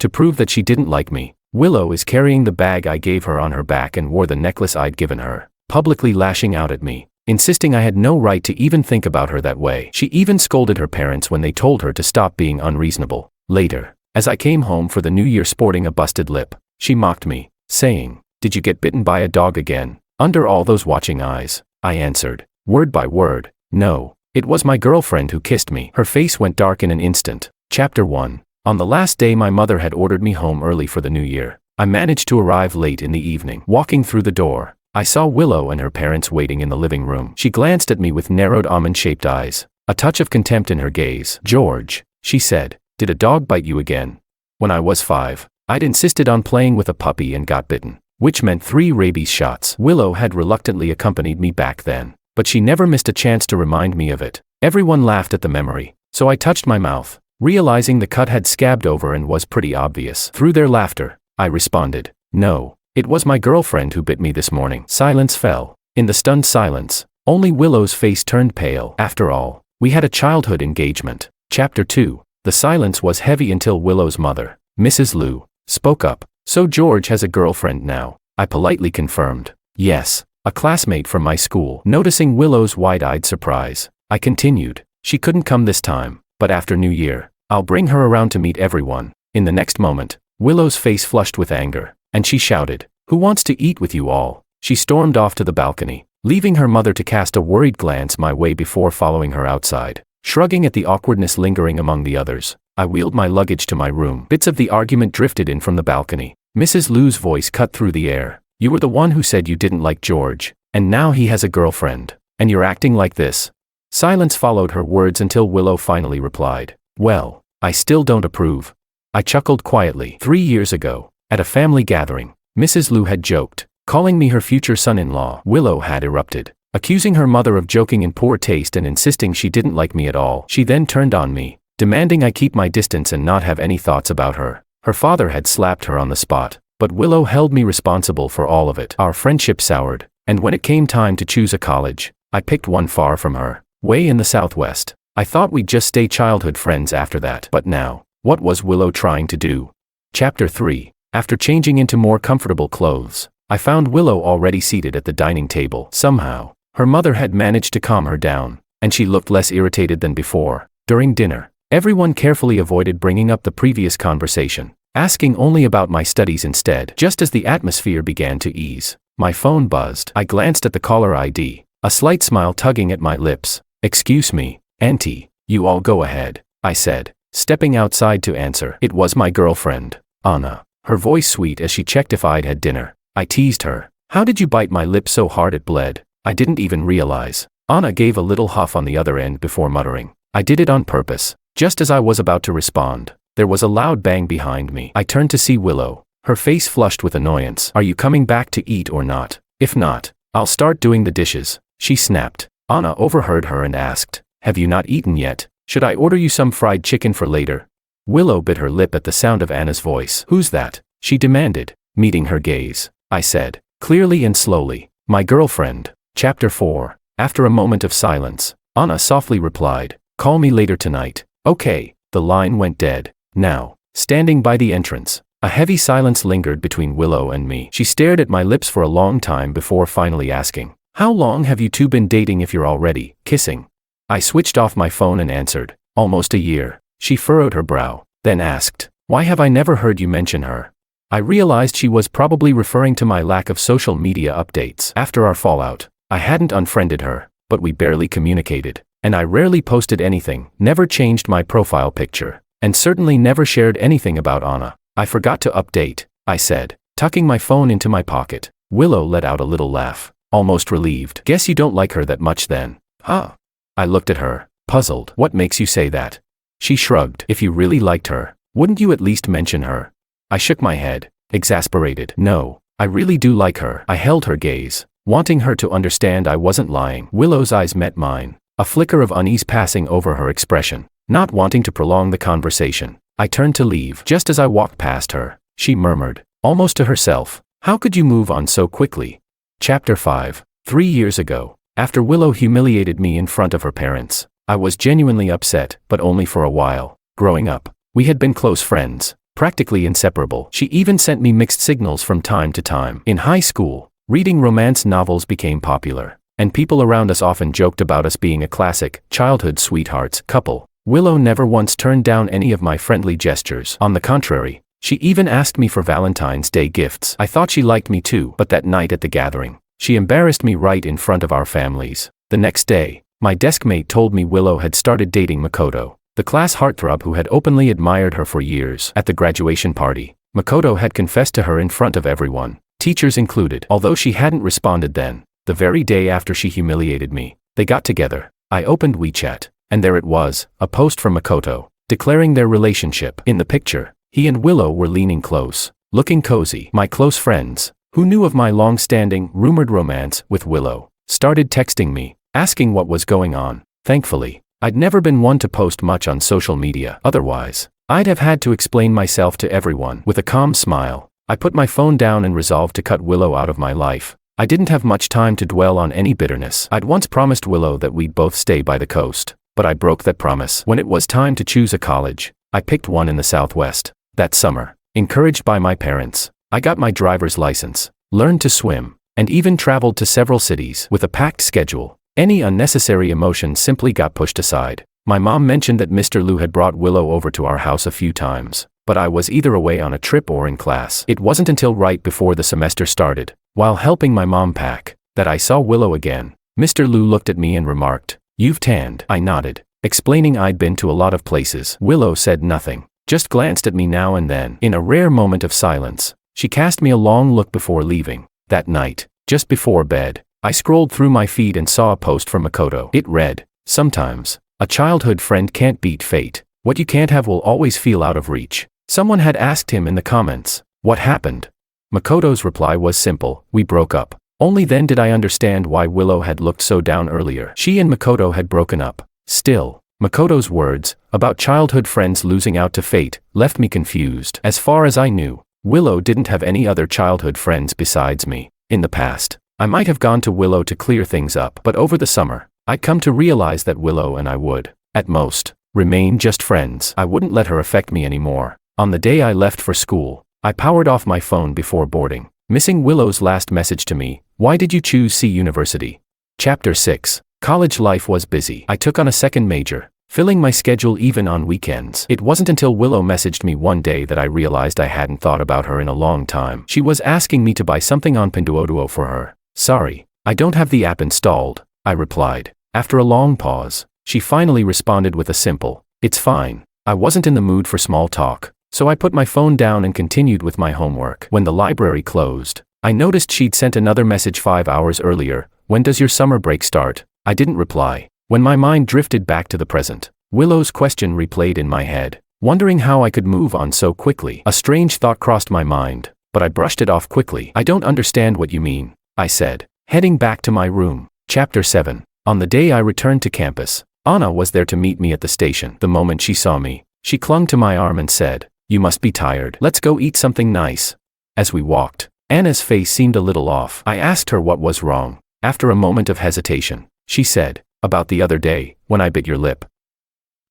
To prove that she didn't like me, Willow is carrying the bag I gave her on her back and wore the necklace I'd given her, publicly lashing out at me, insisting I had no right to even think about her that way. She even scolded her parents when they told her to stop being unreasonable. Later, as I came home for the new year sporting a busted lip, she mocked me, saying, "Did you get bitten by a dog again?" Under all those watching eyes, I answered, word by word, "No, it was my girlfriend who kissed me." Her face went dark in an instant. Chapter 1. On the last day my mother had ordered me home early for the new year, I managed to arrive late in the evening. Walking through the door, I saw Willow and her parents waiting in the living room. She glanced at me with narrowed almond-shaped eyes, a touch of contempt in her gaze. "George," she said, "did a dog bite you again?" When I was 5, I'd insisted on playing with a puppy and got bitten, which meant 3 rabies shots. Willow had reluctantly accompanied me back then, but she never missed a chance to remind me of it. Everyone laughed at the memory, so I touched my mouth, realizing the cut had scabbed over and was pretty obvious. Through their laughter, I responded, "No, it was my girlfriend who bit me this morning." Silence fell. In the stunned silence, only Willow's face turned pale. After all, we had a childhood engagement. Chapter 2. The silence was heavy until Willow's mother, Mrs. Liu, spoke up. "So George has a girlfriend now," I politely confirmed. "Yes, a classmate from my school." Noticing Willow's wide-eyed surprise, I continued, "She couldn't come this time, but after New Year, I'll bring her around to meet everyone." In the next moment, Willow's face flushed with anger, and she shouted, "Who wants to eat with you all?" She stormed off to the balcony, leaving her mother to cast a worried glance my way before following her outside. Shrugging at the awkwardness lingering among the others, I wheeled my luggage to my room. Bits of the argument drifted in from the balcony. Mrs. Liu's voice cut through the air. "You were the one who said you didn't like George, and now he has a girlfriend, and you're acting like this." Silence followed her words until Willow finally replied, "Well, I still don't approve." I chuckled quietly. 3 years ago, at a family gathering, Mrs. Liu had joked, calling me her future son-in-law. Willow had erupted, accusing her mother of joking in poor taste and insisting she didn't like me at all. She then turned on me, demanding I keep my distance and not have any thoughts about her. Her father had slapped her on the spot, but Willow held me responsible for all of it. Our friendship soured, and when it came time to choose a college, I picked one far from her, way in the southwest. I thought we'd just stay childhood friends after that. But now, what was Willow trying to do? Chapter 3. After changing into more comfortable clothes, I found Willow already seated at the dining table. Somehow, her mother had managed to calm her down, and she looked less irritated than before. During dinner, everyone carefully avoided bringing up the previous conversation, asking only about my studies instead. Just as the atmosphere began to ease, my phone buzzed. I glanced at the caller ID, a slight smile tugging at my lips. "Excuse me, Auntie." "You all go ahead," I said, stepping outside to answer. It was my girlfriend, Anna, her voice sweet as she checked if I'd had dinner. I teased her, "How did you bite my lip so hard it bled?" "I didn't even realize." Anna gave a little huff on the other end before muttering, "I did it on purpose." Just as I was about to respond, there was a loud bang behind me. I turned to see Willow, her face flushed with annoyance. "Are you coming back to eat or not? If not, I'll start doing the dishes," she snapped. Anna overheard her and asked, "Have you not eaten yet? Should I order you some fried chicken for later?" Willow bit her lip at the sound of Anna's voice. "Who's that?" she demanded, meeting her gaze. I said, clearly and slowly, "My girlfriend." Chapter 4. After a moment of silence, Anna softly replied, "Call me later tonight." "Okay." The line went dead. Now, standing by the entrance, a heavy silence lingered between Willow and me. She stared at my lips for a long time before finally asking, "How long have you two been dating if you're already kissing?" I switched off my phone and answered, "Almost a year." She furrowed her brow, then asked, "Why have I never heard you mention her?" I realized she was probably referring to my lack of social media updates. After our fallout, I hadn't unfriended her, but we barely communicated, and I rarely posted anything, never changed my profile picture, and certainly never shared anything about Anna. "I forgot to update," I said, tucking my phone into my pocket. Willow let out a little laugh, almost relieved. "Guess you don't like her that much then, huh?" I looked at her, puzzled. "What makes you say that?" She shrugged. "If you really liked her, wouldn't you at least mention her?" I shook my head, exasperated. "No, I really do like her." I held her gaze, wanting her to understand I wasn't lying. Willow's eyes met mine, a flicker of unease passing over her expression. Not wanting to prolong the conversation, I turned to leave. Just as I walked past her, she murmured, almost to herself, "How could you move on so quickly?" Chapter 5. 3 years ago, after Willow humiliated me in front of her parents, I was genuinely upset, but only for a while. Growing up, we had been close friends, practically inseparable. She even sent me mixed signals from time to time. In high school, reading romance novels became popular, and people around us often joked about us being a classic, childhood sweethearts couple. Willow never once turned down any of my friendly gestures. On the contrary, she even asked me for Valentine's Day gifts. I thought she liked me too, but that night at the gathering, she embarrassed me right in front of our families. The next day, my deskmate told me Willow had started dating Makoto, the class heartthrob who had openly admired her for years. At the graduation party, Makoto had confessed to her in front of everyone, teachers included. Although she hadn't responded then, the very day after she humiliated me, they got together. I opened WeChat, and there it was, a post from Makoto, declaring their relationship. In the picture, he and Willow were leaning close, looking cozy. My close friends, who knew of my long-standing, rumored romance with Willow, started texting me, asking what was going on. Thankfully, I'd never been one to post much on social media. Otherwise, I'd have had to explain myself to everyone. With a calm smile, I put my phone down and resolved to cut Willow out of my life. I didn't have much time to dwell on any bitterness. I'd once promised Willow that we'd both stay by the coast, but I broke that promise. When it was time to choose a college, I picked one in the Southwest. That summer, encouraged by my parents, I got my driver's license, learned to swim, and even traveled to several cities. With a packed schedule, any unnecessary emotions simply got pushed aside. My mom mentioned that Mr. Liu had brought Willow over to our house a few times, but I was either away on a trip or in class. It wasn't until right before the semester started, while helping my mom pack, that I saw Willow again. Mr. Liu looked at me and remarked, "You've tanned." I nodded, explaining I'd been to a lot of places. Willow said nothing, just glanced at me now and then. In a rare moment of silence, she cast me a long look before leaving. That night, just before bed, I scrolled through my feed and saw a post from Makoto. It read, "Sometimes, a childhood friend can't beat fate. What you can't have will always feel out of reach." Someone had asked him in the comments, what happened? Makoto's reply was simple, "We broke up." Only then did I understand why Willow had looked so down earlier. She and Makoto had broken up. Still, Makoto's words, about childhood friends losing out to fate, left me confused. As far as I knew, Willow didn't have any other childhood friends besides me. In the past, I might have gone to Willow to clear things up, but over the summer, I'd come to realize that Willow and I would, at most, remain just friends. I wouldn't let her affect me anymore. On the day I left for school, I powered off my phone before boarding, missing Willow's last message to me, "Why did you choose C University?" Chapter 6. College life was busy. I took on a second major, filling my schedule even on weekends. It wasn't until Willow messaged me one day that I realized I hadn't thought about her in a long time. She was asking me to buy something on Pinduoduo for her. "Sorry, I don't have the app installed," I replied. After a long pause, she finally responded with a simple, "It's fine." I wasn't in the mood for small talk, so I put my phone down and continued with my homework. When the library closed, I noticed she'd sent another message 5 hours earlier, "When does your summer break start?" I didn't reply. When my mind drifted back to the present, Willow's question replayed in my head, wondering how I could move on so quickly. A strange thought crossed my mind, but I brushed it off quickly. "I don't understand what you mean," I said, heading back to my room. Chapter 7. On the day I returned to campus, Anna was there to meet me at the station. The moment she saw me, she clung to my arm and said, "You must be tired. Let's go eat something nice." As we walked, Anna's face seemed a little off. I asked her what was wrong. After a moment of hesitation, she said, "About the other day, when I bit your lip."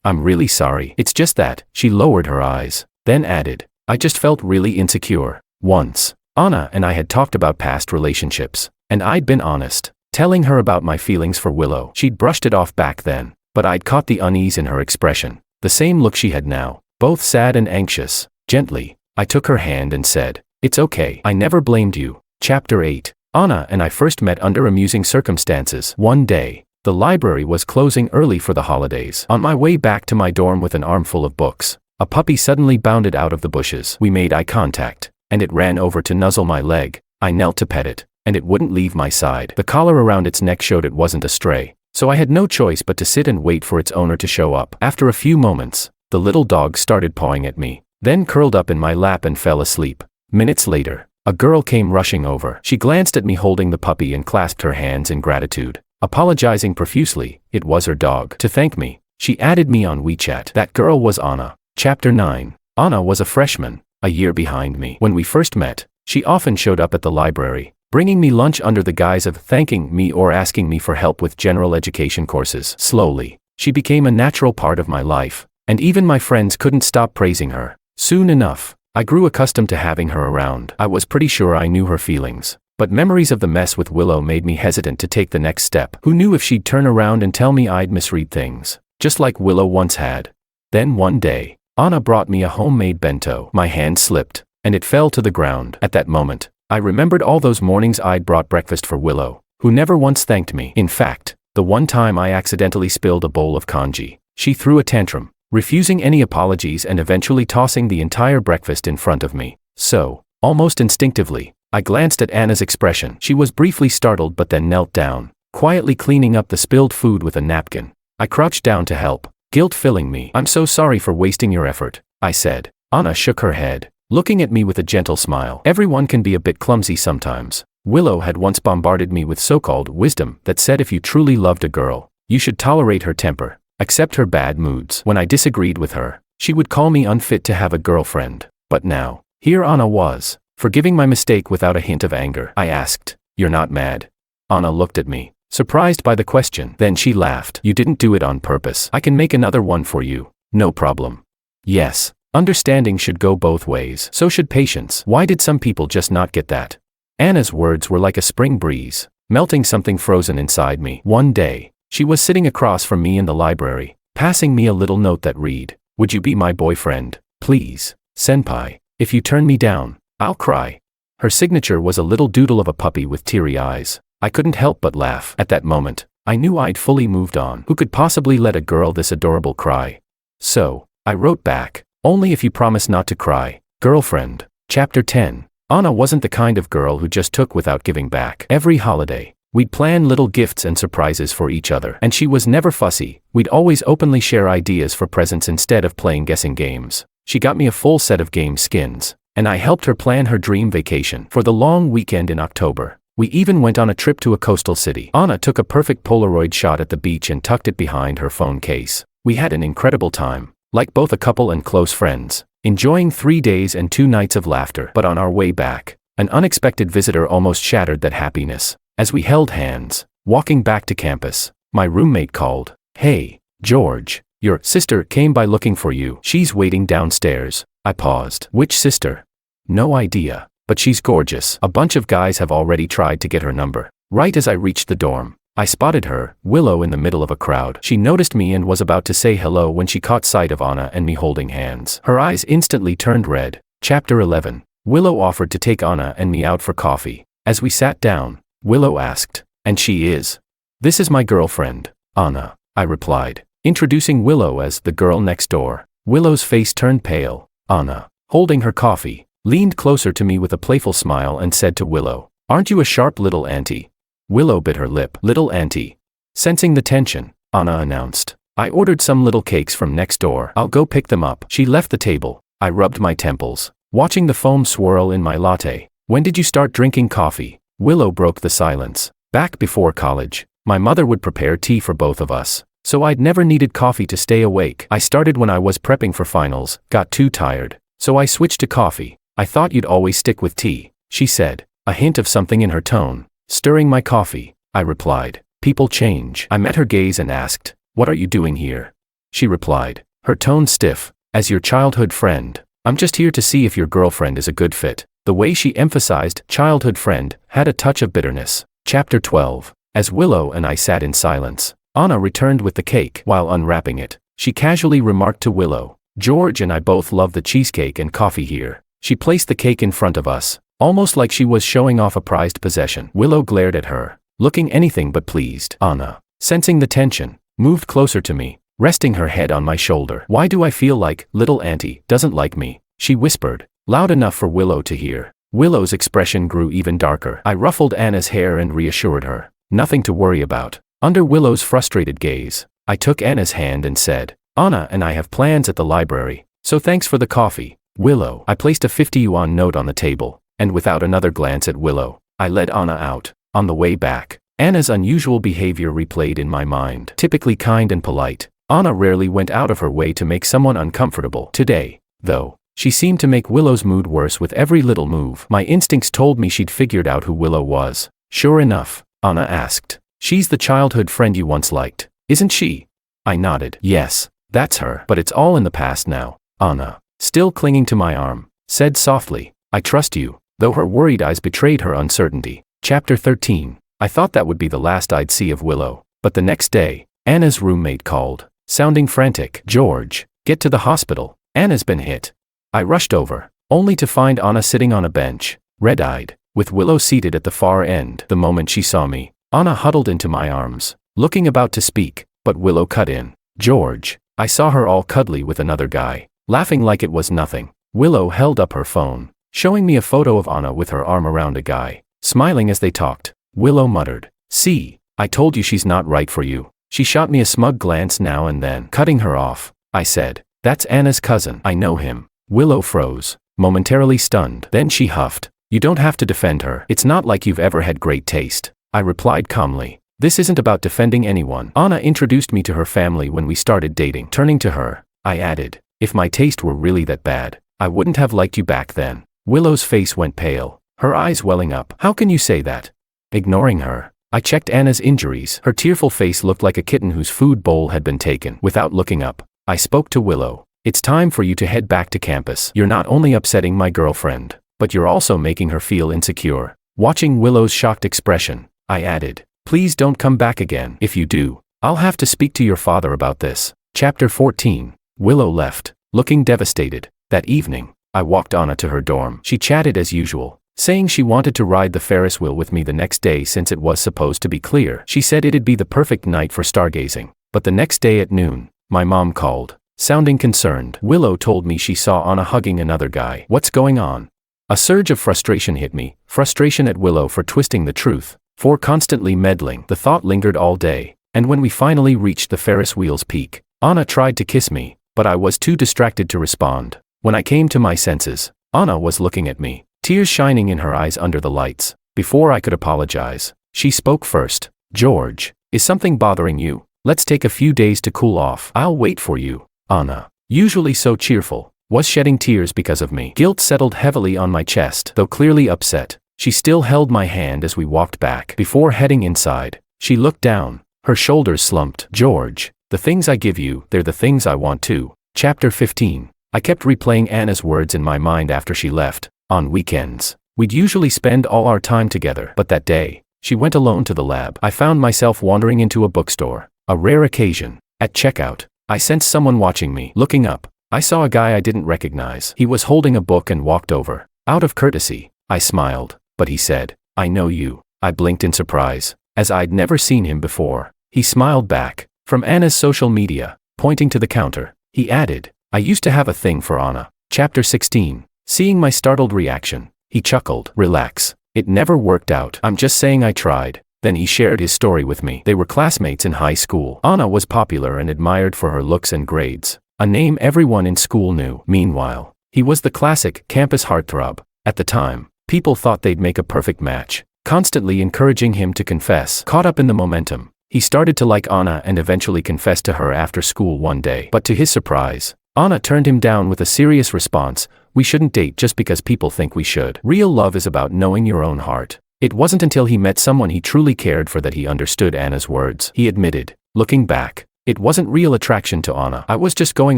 "I'm really sorry. It's just that." She lowered her eyes, then added, "I just felt really insecure." Once, Anna and I had talked about past relationships, and I'd been honest, telling her about my feelings for Willow. She'd brushed it off back then, but I'd caught the unease in her expression, the same look she had now, both sad and anxious. Gently, I took her hand and said, "It's okay. I never blamed you." Chapter 8. Anna and I first met under amusing circumstances. One day, the library was closing early for the holidays. On my way back to my dorm with an armful of books, a puppy suddenly bounded out of the bushes. We made eye contact, and it ran over to nuzzle my leg. I knelt to pet it, and it wouldn't leave my side. The collar around its neck showed it wasn't a stray, so I had no choice but to sit and wait for its owner to show up. After a few moments, the little dog started pawing at me, then curled up in my lap and fell asleep. Minutes later, a girl came rushing over. She glanced at me holding the puppy and clasped her hands in gratitude, apologizing profusely. It was her dog. To thank me, she added me on WeChat. That girl was Anna. Chapter 9. Anna was a freshman, a year behind me. When we first met, she often showed up at the library, bringing me lunch under the guise of thanking me or asking me for help with general education courses. Slowly, she became a natural part of my life, and even my friends couldn't stop praising her. Soon enough, I grew accustomed to having her around. I was pretty sure I knew her feelings. But memories of the mess with Willow made me hesitant to take the next step. Who knew if she'd turn around and tell me I'd misread things, just like Willow once had. Then one day, Anna brought me a homemade bento. My hand slipped, and it fell to the ground. At that moment, I remembered all those mornings I'd brought breakfast for Willow, who never once thanked me. In fact, the one time I accidentally spilled a bowl of congee, she threw a tantrum, refusing any apologies and eventually tossing the entire breakfast in front of me. So, almost instinctively, I glanced at Anna's expression. She was briefly startled but then knelt down, quietly cleaning up the spilled food with a napkin. I crouched down to help, guilt filling me. "I'm so sorry for wasting your effort," I said. Anna shook her head, looking at me with a gentle smile. "Everyone can be a bit clumsy sometimes." Willow had once bombarded me with so-called wisdom that said if you truly loved a girl, you should tolerate her temper, accept her bad moods. When I disagreed with her, she would call me unfit to have a girlfriend. But now, here Anna was, forgiving my mistake without a hint of anger. I asked, "You're not mad?" Anna looked at me, surprised by the question. Then she laughed. "You didn't do it on purpose. I can make another one for you. No problem." Yes, understanding should go both ways. So should patience. Why did some people just not get that? Anna's words were like a spring breeze, melting something frozen inside me. One day, she was sitting across from me in the library, passing me a little note that read, "Would you be my boyfriend, please, senpai? If you turn me down, I'll cry." Her signature was a little doodle of a puppy with teary eyes. I couldn't help but laugh. At that moment, I knew I'd fully moved on. Who could possibly let a girl this adorable cry? So, I wrote back, "Only if you promise not to cry, girlfriend." Chapter 10. Anna wasn't the kind of girl who just took without giving back. Every holiday, we'd plan little gifts and surprises for each other. And she was never fussy. We'd always openly share ideas for presents instead of playing guessing games. She got me a full set of game skins, and I helped her plan her dream vacation for the long weekend in October. We even went on a trip to a coastal city. Anna took a perfect Polaroid shot at the beach and tucked it behind her phone case. We had an incredible time, like both a couple and close friends, enjoying 3 days and 2 nights of laughter. But on our way back, an unexpected visitor almost shattered that happiness. As we held hands, walking back to campus, my roommate called, "Hey, George, your sister came by looking for you. She's waiting downstairs." I paused. "Which sister?" "No idea, but she's gorgeous. A bunch of guys have already tried to get her number." Right as I reached the dorm, I spotted her, Willow, in the middle of a crowd. She noticed me and was about to say hello when she caught sight of Anna and me holding hands. Her eyes instantly turned red. Chapter 11. Willow offered to take Anna and me out for coffee. As we sat down, Willow asked, "And she is?" "This is my girlfriend, Anna," I replied, introducing Willow as the girl next door. Willow's face turned pale. Anna, holding her coffee, leaned closer to me with a playful smile and said to Willow, "Aren't you a sharp little auntie?" Willow bit her lip. "Little auntie." Sensing the tension, Anna announced, "I ordered some little cakes from next door. I'll go pick them up." She left the table. I rubbed my temples, watching the foam swirl in my latte. "When did you start drinking coffee?" Willow broke the silence. "Back before college, my mother would prepare tea for both of us, so I'd never needed coffee to stay awake. I started when I was prepping for finals, got too tired, so I switched to coffee. I thought you'd always stick with tea," she said, a hint of something in her tone. "Stirring my coffee," I replied. "People change." I met her gaze and asked, "What are you doing here?" She replied, her tone stiff, "As your childhood friend, I'm just here to see if your girlfriend is a good fit." The way she emphasized childhood friend had a touch of bitterness. Chapter 12. As Willow and I sat in silence, Anna returned with the cake. While unwrapping it, she casually remarked to Willow, "George and I both love the cheesecake and coffee here." She placed the cake in front of us, almost like she was showing off a prized possession. Willow glared at her, looking anything but pleased. Anna, sensing the tension, moved closer to me, resting her head on my shoulder. "Why do I feel like little auntie doesn't like me?" she whispered, loud enough for Willow to hear. Willow's expression grew even darker. I ruffled Anna's hair and reassured her, "Nothing to worry about." Under Willow's frustrated gaze, I took Anna's hand and said, "Anna and I have plans at the library, so thanks for the coffee, Willow." I placed a 50 yuan note on the table, and without another glance at Willow, I led Anna out. On the way back, Anna's unusual behavior replayed in my mind. Typically kind and polite, Anna rarely went out of her way to make someone uncomfortable. Today, though, she seemed to make Willow's mood worse with every little move. My instincts told me she'd figured out who Willow was. "Sure enough," Anna asked, "she's the childhood friend you once liked, isn't she?" I nodded. "Yes, that's her. But it's all in the past now." Anna, still clinging to my arm, said softly, I trust you, though her worried eyes betrayed her uncertainty. Chapter 13. I thought that would be the last I'd see of Willow, but the next day, Anna's roommate called, sounding frantic. George, get to the hospital, Anna's been hit. I rushed over, only to find Anna sitting on a bench, red-eyed, with Willow seated at the far end. The moment she saw me, Anna huddled into my arms, looking about to speak, but Willow cut in. George, I saw her all cuddly with another guy, laughing like it was nothing. Willow held up her phone, showing me a photo of Anna with her arm around a guy, smiling as they talked. Willow muttered, see, I told you she's not right for you. She shot me a smug glance now and then. Cutting her off, I said, that's Anna's cousin. I know him. Willow froze, momentarily stunned. Then she huffed, you don't have to defend her. It's not like you've ever had great taste. I replied calmly, this isn't about defending anyone. Anna introduced me to her family when we started dating. Turning to her, I added, if my taste were really that bad, I wouldn't have liked you back then. Willow's face went pale, her eyes welling up. How can you say that? Ignoring her, I checked Anna's injuries. Her tearful face looked like a kitten whose food bowl had been taken. Without looking up, I spoke to Willow. It's time for you to head back to campus. You're not only upsetting my girlfriend, but you're also making her feel insecure. Watching Willow's shocked expression, I added, please don't come back again. If you do, I'll have to speak to your father about this. Chapter 14. Willow left, looking devastated. That evening, I walked Anna to her dorm. She chatted as usual, saying she wanted to ride the Ferris wheel with me the next day since it was supposed to be clear. She said it'd be the perfect night for stargazing. But the next day at noon, my mom called, sounding concerned. Willow told me she saw Anna hugging another guy. What's going on? A surge of frustration hit me, frustration at Willow for twisting the truth, for constantly meddling. The thought lingered all day, and when we finally reached the Ferris wheel's peak, Anna tried to kiss me, but I was too distracted to respond. When I came to my senses, Anna was looking at me, tears shining in her eyes under the lights. Before I could apologize, she spoke first. George, is something bothering you? Let's take a few days to cool off. I'll wait for you. Anna, usually so cheerful, was shedding tears because of me. Guilt settled heavily on my chest. Though clearly upset, she still held my hand as we walked back. Before heading inside, she looked down, her shoulders slumped. George, the things I give you, they're the things I want too. Chapter 15. I kept replaying Anna's words in my mind after she left. On weekends, we'd usually spend all our time together, but that day, she went alone to the lab. I found myself wandering into a bookstore, a rare occasion. At checkout, I sensed someone watching me. Looking up, I saw a guy I didn't recognize. He was holding a book and walked over. Out of courtesy, I smiled, but he said, I know you. I blinked in surprise, as I'd never seen him before. He smiled back, from Anna's social media, pointing to the counter. He added, I used to have a thing for Anna. Chapter 16. Seeing my startled reaction, he chuckled. Relax, it never worked out. I'm just saying I tried. Then he shared his story with me. They were classmates in high school. Anna was popular and admired for her looks and grades, a name everyone in school knew. Meanwhile, he was the classic campus heartthrob. At the time, people thought they'd make a perfect match, constantly encouraging him to confess. Caught up in the momentum, he started to like Anna and eventually confessed to her after school one day. But to his surprise, Anna turned him down with a serious response. We shouldn't date just because people think we should. Real love is about knowing your own heart. It wasn't until he met someone he truly cared for that he understood Anna's words. He admitted, looking back, it wasn't real attraction to Anna. I was just going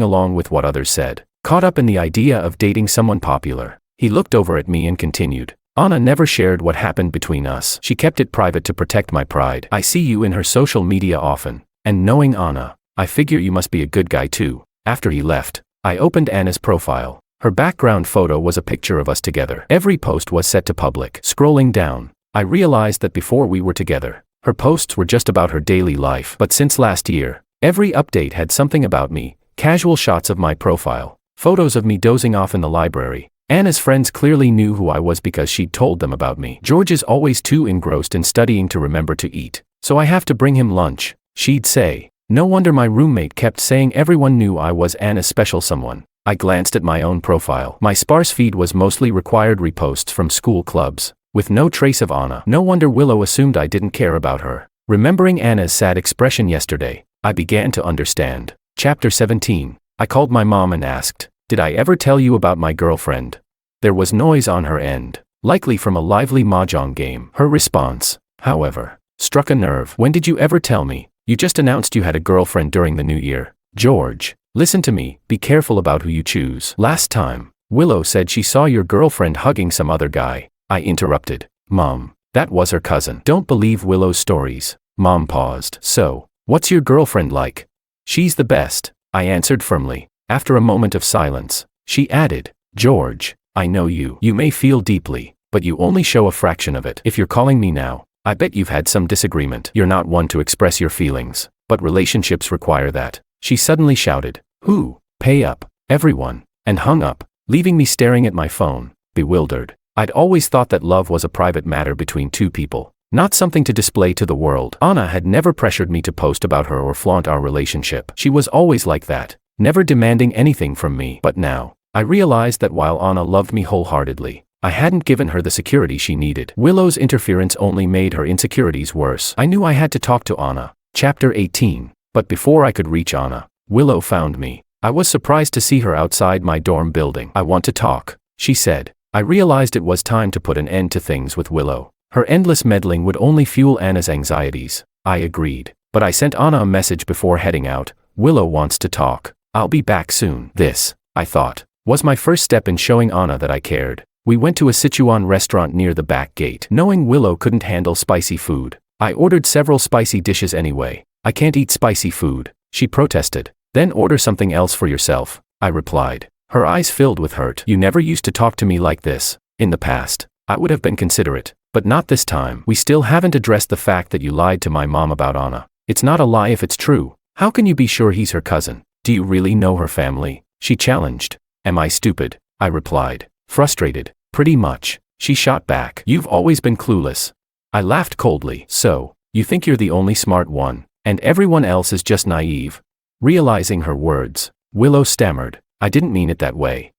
along with what others said. Caught up in the idea of dating someone popular, he looked over at me and continued, Anna never shared what happened between us. She kept it private to protect my pride. I see you in her social media often, and knowing Anna, I figure you must be a good guy too. After he left, I opened Anna's profile. Her background photo was a picture of us together. Every post was set to public. Scrolling down, I realized that before we were together, her posts were just about her daily life. But since last year, every update had something about me. Casual shots of my profile, photos of me dozing off in the library. Anna's friends clearly knew who I was because she'd told them about me. George is always too engrossed in studying to remember to eat, so I have to bring him lunch, she'd say. No wonder my roommate kept saying everyone knew I was Anna's special someone. I glanced at my own profile. My sparse feed was mostly required reposts from school clubs, with no trace of Anna. No wonder Willow assumed I didn't care about her. Remembering Anna's sad expression yesterday, I began to understand. Chapter 17. I called my mom and asked, did I ever tell you about my girlfriend? There was noise on her end, likely from a lively mahjong game. Her response, however, struck a nerve. When did you ever tell me? You just announced you had a girlfriend during the new year. George, listen to me, be careful about who you choose. Last time, Willow said she saw your girlfriend hugging some other guy. I interrupted. Mom, that was her cousin. Don't believe Willow's stories. Mom paused. So, what's your girlfriend like? She's the best, I answered firmly. After a moment of silence, she added, George, I know you. You may feel deeply, but you only show a fraction of it. If you're calling me now, I bet you've had some disagreement. You're not one to express your feelings, but relationships require that. She suddenly shouted, Who? Pay up, everyone, and hung up, leaving me staring at my phone, bewildered. I'd always thought that love was a private matter between two people, not something to display to the world. Anna had never pressured me to post about her or flaunt our relationship. She was always like that, never demanding anything from me. But now, I realized that while Anna loved me wholeheartedly, I hadn't given her the security she needed. Willow's interference only made her insecurities worse. I knew I had to talk to Anna. Chapter 18. But before I could reach Anna, Willow found me. I was surprised to see her outside my dorm building. I want to talk, she said. I realized it was time to put an end to things with Willow. Her endless meddling would only fuel Anna's anxieties. I agreed, but I sent Anna a message before heading out. Willow wants to talk. I'll be back soon. This, I thought, was my first step in showing Anna that I cared. We went to a Sichuan restaurant near the back gate. Knowing Willow couldn't handle spicy food, I ordered several spicy dishes anyway. I can't eat spicy food, she protested. Then order something else for yourself, I replied. Her eyes filled with hurt. You never used to talk to me like this. In the past, I would have been considerate, but not this time. We still haven't addressed the fact that you lied to my mom about Anna. It's not a lie if it's true. How can you be sure he's her cousin? Do you really know her family? She challenged. Am I stupid? I replied, frustrated. Pretty much, she shot back. You've always been clueless. I laughed coldly. So, you think you're the only smart one, and everyone else is just naive? Realizing her words, Willow stammered. I didn't mean it that way.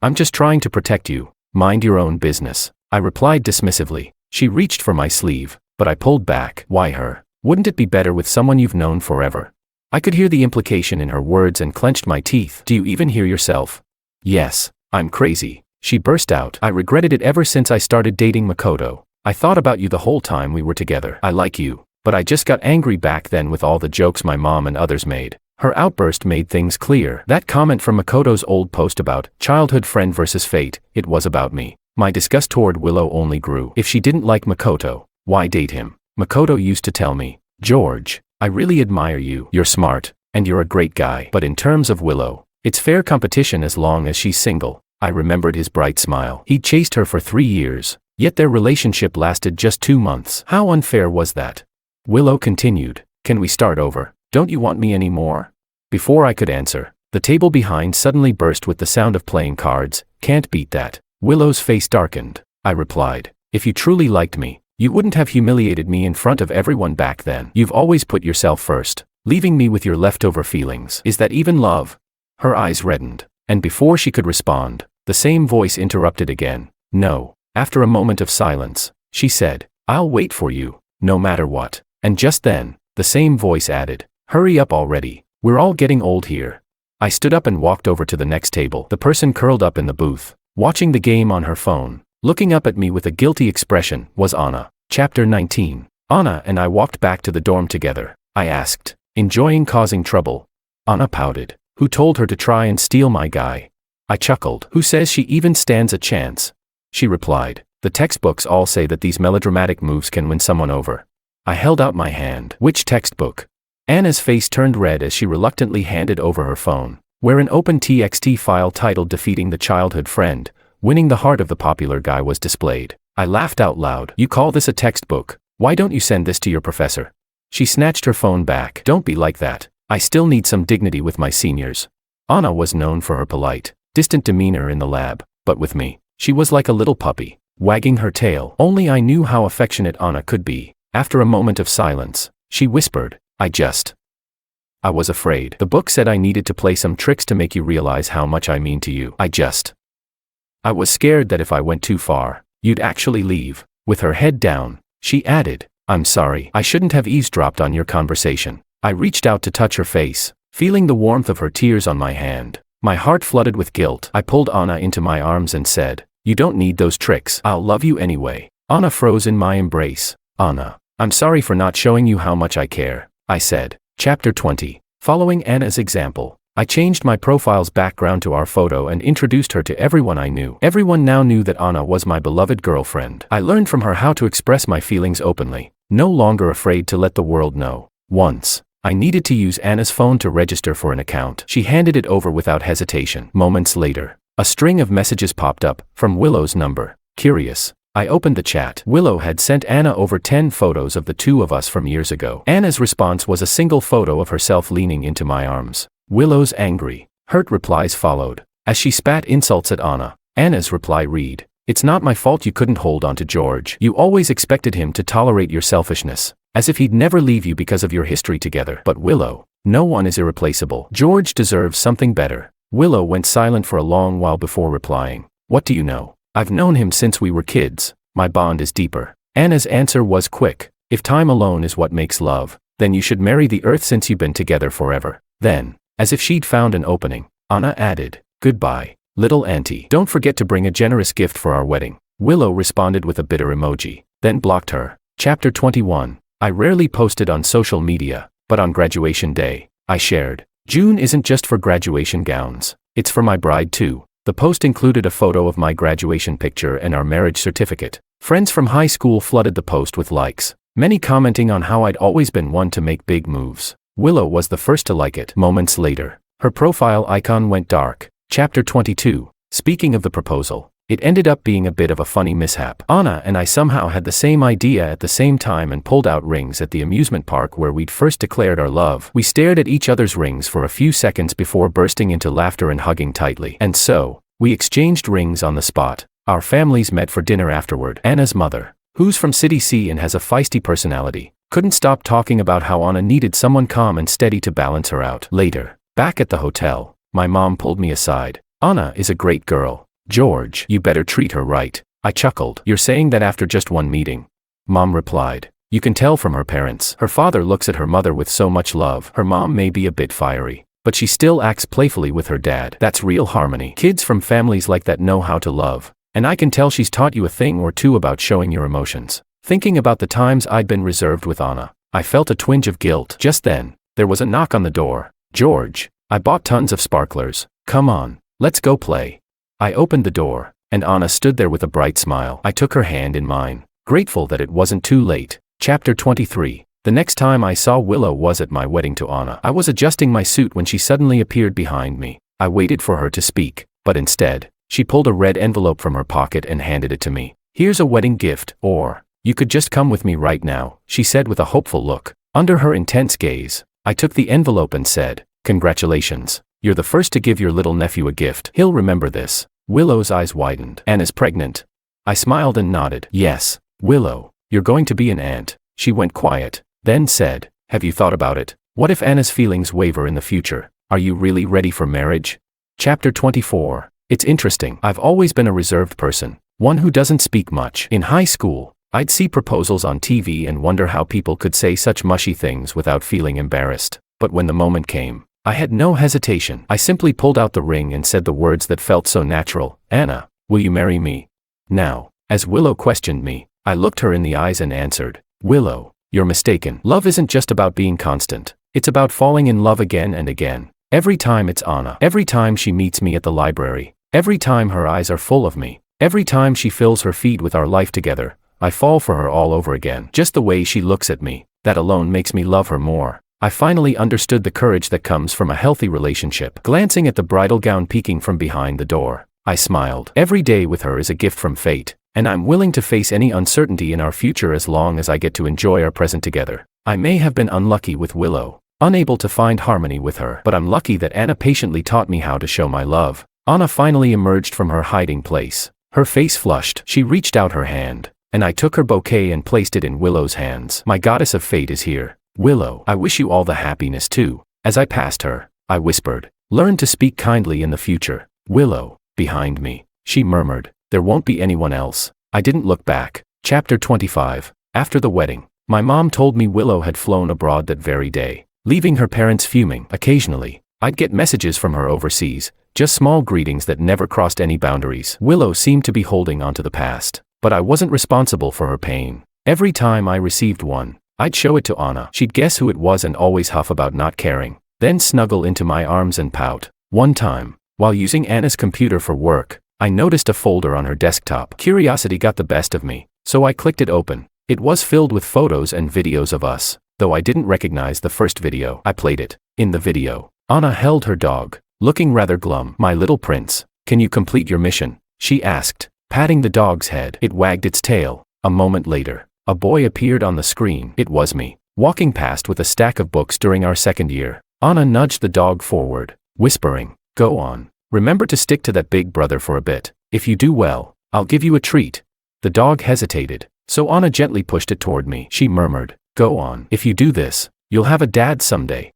I'm just trying to protect you. Mind your own business, I replied dismissively. She reached for my sleeve, but I pulled back. Why her? Wouldn't it be better with someone you've known forever? I could hear the implication in her words and clenched my teeth. Do you even hear yourself? Yes, I'm crazy, she burst out. I regretted it ever since I started dating Makoto. I thought about you the whole time we were together. I like you, but I just got angry back then with all the jokes my mom and others made. Her outburst made things clear. That comment from Makoto's old post about childhood friend versus fate, it was about me. My disgust toward Willow only grew. If she didn't like Makoto, why date him? Makoto used to tell me, George, I really admire you. You're smart, and you're a great guy. But in terms of Willow, it's fair competition as long as she's single. I remembered his bright smile. He'd chased her for 3 years, yet their relationship lasted just 2 months. How unfair was that? Willow continued, Can we start over? Don't you want me anymore? Before I could answer, the table behind suddenly burst with the sound of playing cards. Can't beat that. Willow's face darkened. I replied, If you truly liked me, you wouldn't have humiliated me in front of everyone back then. You've always put yourself first, leaving me with your leftover feelings. Is that even love? Her eyes reddened, and before she could respond, the same voice interrupted again. No. After a moment of silence, she said, I'll wait for you, no matter what. And just then, the same voice added, Hurry up already. We're all getting old here. I stood up and walked over to the next table. The person curled up in the booth, watching the game on her phone, looking up at me with a guilty expression, was Anna. Chapter 19. Anna and I walked back to the dorm together. I asked, enjoying causing trouble? Anna pouted. Who told her to try and steal my guy? I chuckled. Who says she even stands a chance? She replied, the textbooks all say that these melodramatic moves can win someone over. I held out my hand. Which textbook? Anna's face turned red as she reluctantly handed over her phone, where an open TXT file titled Defeating the Childhood Friend, Winning the Heart of the Popular Guy was displayed. I laughed out loud. You call this a textbook? Why don't you send this to your professor? She snatched her phone back. Don't be like that. I still need some dignity with my seniors. Anna was known for her polite, distant demeanor in the lab, but with me, she was like a little puppy, wagging her tail. Only I knew how affectionate Anna could be. After a moment of silence, she whispered, I was afraid. The book said I needed to play some tricks to make you realize how much I mean to you. I was scared that if I went too far, you'd actually leave. With her head down, she added, I'm sorry. I shouldn't have eavesdropped on your conversation. I reached out to touch her face, feeling the warmth of her tears on my hand. My heart flooded with guilt. I pulled Anna into my arms and said, You don't need those tricks. I'll love you anyway. Anna froze in my embrace. Anna, I'm sorry for not showing you how much I care, I said. Chapter 20. Following Anna's example, I changed my profile's background to our photo and introduced her to everyone I knew. Everyone now knew that Anna was my beloved girlfriend. I learned from her how to express my feelings openly, no longer afraid to let the world know. Once, I needed to use Anna's phone to register for an account. She handed it over without hesitation. Moments later, a string of messages popped up, from Willow's number. Curious, I opened the chat. Willow had sent Anna over 10 photos of the two of us from years ago. Anna's response was a single photo of herself leaning into my arms. Willow's angry, hurt replies followed. As she spat insults at Anna, Anna's reply read, "It's not my fault you couldn't hold on to George. You always expected him to tolerate your selfishness, as if he'd never leave you because of your history together. But Willow, no one is irreplaceable. George deserves something better." Willow went silent for a long while before replying, "What do you know? I've known him since we were kids. My bond is deeper." Anna's answer was quick, "If time alone is what makes love, then you should marry the earth since you've been together forever." Then, as if she'd found an opening, Anna added, "Goodbye, little auntie. Don't forget to bring a generous gift for our wedding." Willow responded with a bitter emoji, then blocked her. Chapter 21. I rarely posted on social media, but on graduation day, I shared, "June isn't just for graduation gowns, it's for my bride too." The post included a photo of my graduation picture and our marriage certificate. Friends from high school flooded the post with likes, many commenting on how I'd always been one to make big moves. Willow was the first to like it. Moments later, her profile icon went dark. Chapter 22. Speaking of the proposal, it ended up being a bit of a funny mishap. Anna and I somehow had the same idea at the same time and pulled out rings at the amusement park where we'd first declared our love. We stared at each other's rings for a few seconds before bursting into laughter and hugging tightly. And so, we exchanged rings on the spot. Our families met for dinner afterward. Anna's mother, who's from City C and has a feisty personality, couldn't stop talking about how Anna needed someone calm and steady to balance her out. Later, back at the hotel, my mom pulled me aside. "Anna is a great girl. George, you better treat her right." I chuckled. "You're saying that after just one meeting?" Mom replied, "You can tell from her parents. Her father looks at her mother with so much love. Her mom may be a bit fiery, but she still acts playfully with her dad. That's real harmony. Kids from families like that know how to love. And I can tell she's taught you a thing or two about showing your emotions." Thinking about the times I'd been reserved with Anna, I felt a twinge of guilt. Just then, there was a knock on the door. "George, I bought tons of sparklers. Come on, let's go play." I opened the door, and Anna stood there with a bright smile. I took her hand in mine, grateful that it wasn't too late. Chapter 23. The next time I saw Willow was at my wedding to Anna. I was adjusting my suit when she suddenly appeared behind me. I waited for her to speak, but instead, she pulled a red envelope from her pocket and handed it to me. "Here's a wedding gift, or you could just come with me right now," she said with a hopeful look. Under her intense gaze, I took the envelope and said, "Congratulations. You're the first to give your little nephew a gift. He'll remember this." Willow's eyes widened. "Anna's pregnant?" I smiled and nodded. "Yes, Willow, you're going to be an aunt." She went quiet, then said, "Have you thought about it? What if Anna's feelings waver in the future? Are you really ready for marriage?" Chapter 24. It's interesting. I've always been a reserved person, one who doesn't speak much. In high school, I'd see proposals on TV and wonder how people could say such mushy things without feeling embarrassed. But when the moment came, I had no hesitation. I simply pulled out the ring and said the words that felt so natural. "Anna, will you marry me?" Now, as Willow questioned me, I looked her in the eyes and answered, "Willow, you're mistaken. Love isn't just about being constant. It's about falling in love again and again. Every time it's Anna. Every time she meets me at the library. Every time her eyes are full of me. Every time she fills her feed with our life together. I fall for her all over again. Just the way she looks at me, that alone makes me love her more." I finally understood the courage that comes from a healthy relationship. Glancing at the bridal gown peeking from behind the door, I smiled. Every day with her is a gift from fate, and I'm willing to face any uncertainty in our future as long as I get to enjoy our present together. I may have been unlucky with Willow, unable to find harmony with her, but I'm lucky that Anna patiently taught me how to show my love. Anna finally emerged from her hiding place. Her face flushed. She reached out her hand, and I took her bouquet and placed it in Willow's hands. "My goddess of fate is here. Willow, I wish you all the happiness too." As I passed her, I whispered, "Learn to speak kindly in the future." "Willow," behind me, she murmured, "There won't be anyone else." I didn't look back. Chapter 25. After the wedding, my mom told me Willow had flown abroad that very day, leaving her parents fuming. Occasionally, I'd get messages from her overseas, just small greetings that never crossed any boundaries. Willow seemed to be holding onto the past, but I wasn't responsible for her pain. Every time I received one, I'd show it to Anna. She'd guess who it was and always huff about not caring. then snuggle into my arms and pout. One time, while using Anna's computer for work, I noticed a folder on her desktop. Curiosity got the best of me, so I clicked it open. It was filled with photos and videos of us, though I didn't recognize the first video. I played it. In the video, Anna held her dog, looking rather glum. "My little prince, can you complete your mission?" she asked, patting the dog's head. It wagged its tail. A moment later, a boy appeared on the screen. It was me, walking past with a stack of books during our second year. Anna nudged the dog forward, whispering, "Go on. Remember to stick to that big brother for a bit. If you do well, I'll give you a treat." The dog hesitated, so Anna gently pushed it toward me. She murmured, "Go on. If you do this, you'll have a dad someday."